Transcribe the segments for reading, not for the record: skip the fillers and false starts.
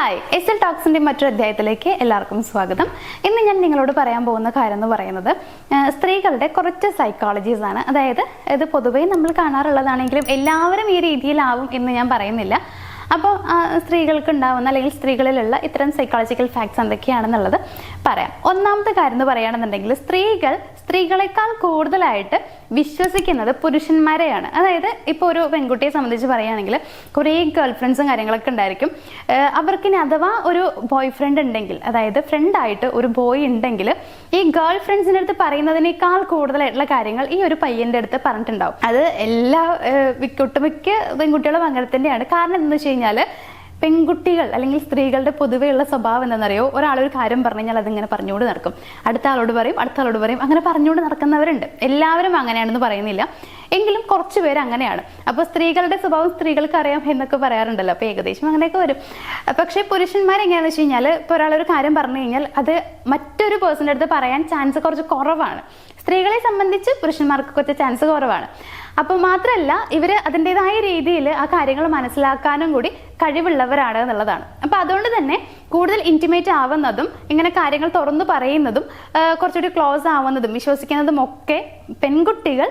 Hi, SL ടോക്സിന്റെ മറ്റൊരു അധ്യായത്തിലേക്ക് എല്ലാവർക്കും സ്വാഗതം. ഇന്ന് ഞാൻ നിങ്ങളോട് പറയാൻ പോകുന്ന കാര്യം എന്ന് പറയുന്നത് സ്ത്രീകളുടെ കുറച്ച് സൈക്കോളജീസ് ആണ്. അതായത് ഇത് പൊതുവേ നമ്മൾ കാണാറുള്ളതാണെങ്കിലും എല്ലാവരും ഈ രീതിയിലാവും എന്ന് ഞാൻ പറയുന്നില്ല. അപ്പോൾ സ്ത്രീകൾക്ക് ഉണ്ടാവുന്ന അല്ലെങ്കിൽ സ്ത്രീകളിലുള്ള ഇത്തരം സൈക്കോളജിക്കൽ ഫാക്ട്സ് എന്തൊക്കെയാണെന്നുള്ളത് പറയാം. ഒന്നാമത്തെ കാര്യം എന്ന് പറയുകയാണെന്നുണ്ടെങ്കിൽ സ്ത്രീകളെക്കാൾ കൂടുതലായിട്ട് വിശ്വസിക്കുന്നത് പുരുഷന്മാരെയാണ്. അതായത് ഇപ്പോൾ ഒരു പെൺകുട്ടിയെ സംബന്ധിച്ച് പറയുകയാണെങ്കിൽ കുറേ ഗേൾ ഫ്രണ്ട്സും കാര്യങ്ങളൊക്കെ ഉണ്ടായിരിക്കും. അവർക്കിനി അഥവാ ഒരു ബോയ് ഫ്രണ്ട് ഉണ്ടെങ്കിൽ, അതായത് ഫ്രണ്ടായിട്ട് ഒരു ബോയ് ഉണ്ടെങ്കിൽ ഈ ഗേൾ ഫ്രണ്ട്സിൻ്റെ അടുത്ത് പറയുന്നതിനേക്കാൾ കൂടുതലായിട്ടുള്ള കാര്യങ്ങൾ ഈ ഒരു പയ്യൻ്റെ അടുത്ത് പറഞ്ഞിട്ടുണ്ടാവും. അത് എല്ലാ ഒട്ടുമിക്ക പെൺകുട്ടികളും അങ്ങനെ തന്നെയാണ്. കാരണം എന്താണെന്ന് വെച്ച് കഴിഞ്ഞാൽ പെൺകുട്ടികൾ അല്ലെങ്കിൽ സ്ത്രീകളുടെ പൊതുവെയുള്ള സ്വഭാവം എന്താണെന്നറിയോ, ഒരാളൊരു കാര്യം പറഞ്ഞു കഴിഞ്ഞാൽ അതിങ്ങനെ പറഞ്ഞുകൊണ്ട് നടക്കും, അടുത്ത ആളോട് പറയും, അങ്ങനെ പറഞ്ഞുകൊണ്ട് നടക്കുന്നവരുണ്ട്. എല്ലാവരും അങ്ങനെയാണെന്ന് പറയുന്നില്ല, എങ്കിലും കുറച്ച് പേര് അങ്ങനെയാണ്. അപ്പോൾ സ്ത്രീകളുടെ സ്വഭാവം സ്ത്രീകൾക്ക് അറിയാം എന്നൊക്കെ പറയാറുണ്ടല്ലോ, അപ്പോൾ ഏകദേശം അങ്ങനെയൊക്കെ വരും. പക്ഷേ പുരുഷന്മാരെങ്ങനെയാണെന്ന് വെച്ച് കഴിഞ്ഞാൽ ഇപ്പോൾ ഒരാളൊരു കാര്യം പറഞ്ഞു കഴിഞ്ഞാൽ അത് മറ്റൊരു പേഴ്സൻ്റെ അടുത്ത് പറയാൻ ചാൻസ് കുറച്ച് കുറവാണ്. സ്ത്രീകളെ സംബന്ധിച്ച് പുരുഷന്മാർക്ക് കുറച്ച് ചാൻസ് കുറവാണ്. അപ്പോൾ മാത്രമല്ല ഇവർ അതിൻ്റെതായ രീതിയിൽ ആ കാര്യങ്ങൾ മനസ്സിലാക്കാനും കൂടി കഴിവുള്ളവരാണ് എന്നുള്ളതാണ്. അപ്പോൾ അതുകൊണ്ട് തന്നെ കൂടുതൽ ഇൻറ്റിമേറ്റ് ആവുന്നതും ഇങ്ങനെ കാര്യങ്ങൾ തുറന്നു പറയുന്നതും കുറച്ചുകൂടി ക്ലോസ് ആവുന്നതും വിശ്വസിക്കുന്നതും ഒക്കെ പെൺകുട്ടികൾ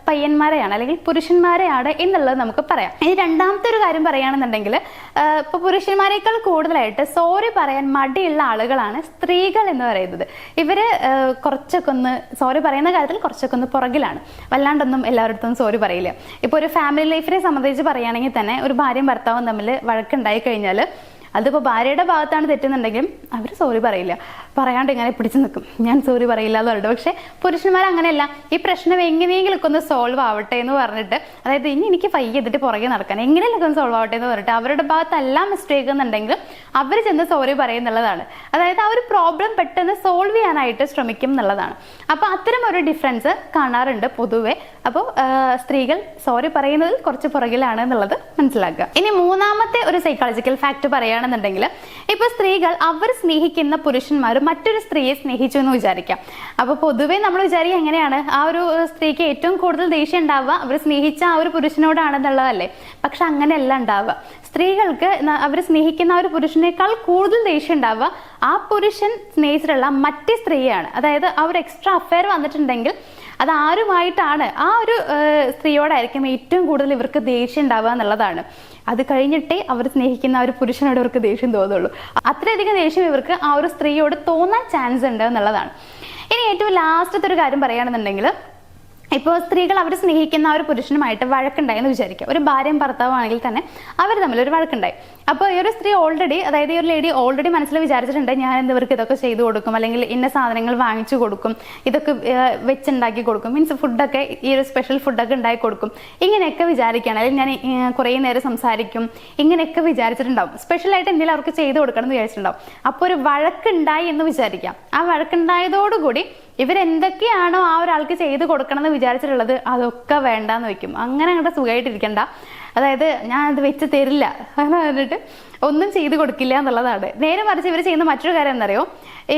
പയ്യന്മാരെയാണ് അല്ലെങ്കിൽ പുരുഷന്മാരെയാണ് എന്നുള്ളത് നമുക്ക് പറയാം. ഇനി രണ്ടാമത്തെ ഒരു കാര്യം പറയുകയാണെന്നുണ്ടെങ്കിൽ ഇപ്പോൾ പുരുഷന്മാരെക്കാൾ കൂടുതലായിട്ട് സോറി പറയാൻ മടിയുള്ള ആളുകളാണ് സ്ത്രീകൾ എന്ന് പറയുന്നത്. ഇവർ കുറച്ചൊക്കെ ഒന്ന് സോറി പറയുന്ന കാര്യത്തിൽ കുറച്ചൊക്കെ ഒന്ന് പുറകിലാണ്, വല്ലാണ്ടൊന്നും എല്ലാവരുടെ സോറി പറയില്ല. ഇപ്പോൾ ഒരു ഫാമിലി ലൈഫിനെ സംബന്ധിച്ച് പറയുകയാണെങ്കിൽ തന്നെ ഒരു ഭാര്യയും ഭർത്താവും തമ്മിൽ വഴക്കുണ്ടായി കഴിഞ്ഞാൽ അതിപ്പോൾ ഭാര്യയുടെ ഭാഗത്താണ് തെറ്റുന്നുണ്ടെങ്കിലും അവർ സോറി പറയില്ല, പറയാണ്ട് ഇങ്ങനെ പിടിച്ചു നിൽക്കും, ഞാൻ സോറി പറയില്ല എന്ന് പറഞ്ഞിട്ട്. പക്ഷേ പുരുഷന്മാർ അങ്ങനെയല്ല, ഈ പ്രശ്നം എങ്ങനെയെങ്കിലും ഒന്ന് സോൾവ് ആവട്ടെ എന്ന് പറഞ്ഞിട്ട്, അതായത് ഇനി എനിക്ക് പയ്യെതിട്ട് പുറകെ നടക്കാൻ എങ്ങനെയെങ്കിലും ഒന്ന് സോൾവ് ആവട്ടെ എന്ന് പറഞ്ഞിട്ട് അവരുടെ ഭാഗത്തെല്ലാം മിസ്റ്റേക്ക് എന്നുണ്ടെങ്കിലും അവർ ചെന്ന് സോറി പറയുന്നുള്ളതാണ്. അതായത് ആ ഒരു പ്രോബ്ലം പെട്ടെന്ന് സോൾവ് ചെയ്യാനായിട്ട് ശ്രമിക്കും എന്നുള്ളതാണ്. അപ്പോൾ അത്തരം ഒരു ഡിഫറൻസ് കാണാറുണ്ട് പൊതുവെ. അപ്പോൾ സ്ത്രീകൾ സോറി പറയുന്നതിൽ കുറച്ച് പുറകിലാണ് എന്നുള്ളത് മനസ്സിലാക്കുക. ഇനി മൂന്നാമത്തെ ഒരു സൈക്കോളജിക്കൽ ഫാക്ട് പറയുകയാണെന്നുണ്ടെങ്കിൽ, ഇപ്പൊ സ്ത്രീകൾ അവർ സ്നേഹിക്കുന്ന പുരുഷന്മാർ മറ്റൊരു സ്ത്രീയെ സ്നേഹിച്ചു എന്ന് വിചാരിക്കാം. അപ്പൊ പൊതുവെ നമ്മൾ വിചാരിക്കുക എങ്ങനെയാണ്, ആ ഒരു സ്ത്രീക്ക് ഏറ്റവും കൂടുതൽ ദേഷ്യം ഉണ്ടാവുക അവർ സ്നേഹിച്ച ആ ഒരു പുരുഷനോടാണെന്നുള്ളതല്ലേ. പക്ഷെ അങ്ങനെയല്ല ഉണ്ടാവുക. സ്ത്രീകൾക്ക് അവർ സ്നേഹിക്കുന്ന ആ ഒരു പുരുഷനേക്കാൾ കൂടുതൽ ദേഷ്യം ഉണ്ടാവുക ആ പുരുഷൻ സ്നേഹിച്ചിട്ടുള്ള മറ്റേ സ്ത്രീയാണ്. അതായത് ആ ഒരു എക്സ്ട്രാ അഫെയർ വന്നിട്ടുണ്ടെങ്കിൽ അത് ആരുമായിട്ടാണ്, ആ ഒരു സ്ത്രീയോടായിരിക്കും ഏറ്റവും കൂടുതൽ ഇവർക്ക് ദേഷ്യം ഉണ്ടാവുക എന്നുള്ളതാണ്. അത് കഴിഞ്ഞിട്ടേ അവർ സ്നേഹിക്കുന്ന ആ ഒരു പുരുഷനോട് ഇവർക്ക് ദേഷ്യം തോന്നുള്ളൂ. അത്രയധികം ദേഷ്യം ഇവർക്ക് ആ ഒരു സ്ത്രീയോട് തോന്നാൻ ചാൻസ് ഉണ്ട് എന്നുള്ളതാണ്. ഇനി ഏറ്റവും ലാസ്റ്റത്തെ ഒരു കാര്യം പറയുകയാണെന്നുണ്ടെങ്കിൽ, ഇപ്പോൾ സ്ത്രീകൾ അവർ സ്നേഹിക്കുന്ന ആ ഒരു പുരുഷനുമായിട്ട് വഴക്കുണ്ടായി എന്ന് വിചാരിക്കുക. ഒരു ഭാര്യയും ഭർത്താവും ആണെങ്കിൽ തന്നെ അവർ തമ്മിൽ ഒരു വഴക്കുണ്ടായി. അപ്പോൾ ഈ ഒരു സ്ത്രീ ഓൾറെഡി, അതായത് ഈ ഒരു ലേഡി ഓൾറെഡി മനസ്സിൽ വിചാരിച്ചിട്ടുണ്ട്, ഞാൻ ഇവർക്ക് ഇതൊക്കെ ചെയ്തു കൊടുക്കും, അല്ലെങ്കിൽ ഇന്ന സാധനങ്ങൾ വാങ്ങിച്ചു കൊടുക്കും, ഇതൊക്കെ വെച്ചുണ്ടാക്കി കൊടുക്കും, മീൻസ് ഫുഡൊക്കെ ഈ ഒരു സ്പെഷ്യൽ ഫുഡൊക്കെ ഉണ്ടാക്കി കൊടുക്കും, ഇങ്ങനെയൊക്കെ വിചാരിക്കുകയാണ്. അല്ലെങ്കിൽ ഞാൻ കുറേ നേരം സംസാരിക്കും, ഇങ്ങനെയൊക്കെ വിചാരിച്ചിട്ടുണ്ടാവും. സ്പെഷ്യലായിട്ട് എന്തെങ്കിലും അവർക്ക് ചെയ്തു കൊടുക്കണം എന്ന് വിചാരിച്ചിട്ടുണ്ടാവും. അപ്പോൾ ഒരു വഴക്കുണ്ടായി എന്ന് വിചാരിക്കാം. ആ വഴക്കുണ്ടായതോടുകൂടി ഇവരെന്തൊക്കെയാണോ ആ ഒരാൾക്ക് ചെയ്ത് കൊടുക്കണം എന്ന് വിചാരിച്ചിട്ടുള്ളത് അതൊക്കെ വേണ്ടാന്ന് വെക്കും. അങ്ങനെ അങ്ങോട്ട് സുഖമായിട്ടിരിക്കണ്ട, അതായത് ഞാൻ അത് വെച്ച് തരില്ല എന്ന് പറഞ്ഞിട്ട് ഒന്നും ചെയ്ത് കൊടുക്കില്ല എന്നുള്ളതാണ്. നേരെ മറിച്ച് ഇവർ ചെയ്യുന്ന മറ്റൊരു കാര്യം എന്നറിയോ,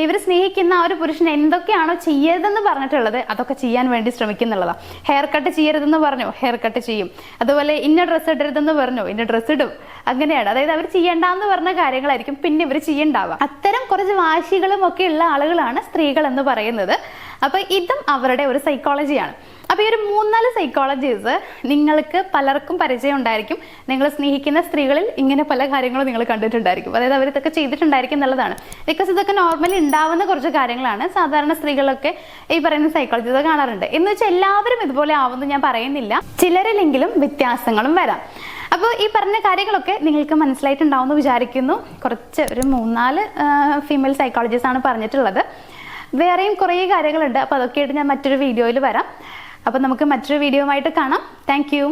ഇവർ സ്നേഹിക്കുന്ന ആ ഒരു പുരുഷൻ എന്തൊക്കെയാണോ ചെയ്യരുതെന്ന് പറഞ്ഞിട്ടുള്ളത് അതൊക്കെ ചെയ്യാൻ വേണ്ടി ശ്രമിക്കുന്നുള്ളതാണ്. ഹെയർ കട്ട് ചെയ്യരുതെന്ന് പറഞ്ഞു, ഹെയർ കട്ട് ചെയ്യും. അതുപോലെ ഇന്ന ഡ്രസ്സ് ഇടരുതെന്ന് പറഞ്ഞു, ഇന്ന ഡ്രസ്സ് ഇടും. അങ്ങനെയാണ്. അതായത് അവർ ചെയ്യണ്ടെന്ന് പറഞ്ഞ കാര്യങ്ങളായിരിക്കും പിന്നെ ഇവർ ചെയ്യണ്ടാവുക. അത്തരം കുറച്ച് വാശികളും ഒക്കെ ഉള്ള ആളുകളാണ് സ്ത്രീകൾ എന്ന് പറയുന്നത്. അപ്പൊ ഇതും അവരുടെ ഒരു സൈക്കോളജിയാണ്. അപ്പൊ ഈ ഒരു 3-4 സൈക്കോളജീസ് നിങ്ങൾക്ക് പലർക്കും പരിചയം ഉണ്ടായിരിക്കും. നിങ്ങൾ സ്നേഹിക്കുന്ന സ്ത്രീകളിൽ ഇങ്ങനെ പല കാര്യങ്ങളും നിങ്ങൾ കണ്ടിട്ടുണ്ടായിരിക്കും. അതായത് അവർ ഇതൊക്കെ ചെയ്തിട്ടുണ്ടായിരിക്കും എന്നുള്ളതാണ്. ബിക്കോസ് ഇതൊക്കെ നോർമലി ഉണ്ടാവുന്ന കുറച്ച് കാര്യങ്ങളാണ്. സാധാരണ സ്ത്രീകളൊക്കെ ഈ പറയുന്ന സൈക്കോളജീസ് കാണാറുണ്ട്. എന്ന് വെച്ചാൽ എല്ലാവരും ഇതുപോലെ ആവുമെന്ന് ഞാൻ പറയുന്നില്ല, ചിലരിലെങ്കിലും വ്യത്യാസങ്ങളും വരാം. അപ്പോൾ ഈ പറഞ്ഞ കാര്യങ്ങളൊക്കെ നിങ്ങൾക്ക് മനസ്സിലായിട്ടുണ്ടാവുമെന്ന് വിചാരിക്കുന്നു. കുറച്ച് ഒരു 3-4 ഫീമെയിൽ സൈക്കോളജീസ് ആണ് പറഞ്ഞിട്ടുള്ളത്. വേറെയും കുറേ കാര്യങ്ങളുണ്ട്. അപ്പോൾ അതൊക്കെയായിട്ട് ഞാൻ മറ്റൊരു വീഡിയോയിൽ വരാം. അപ്പോൾ നമുക്ക് മറ്റൊരു വീഡിയോ ആയിട്ട് കാണാം. Thank you.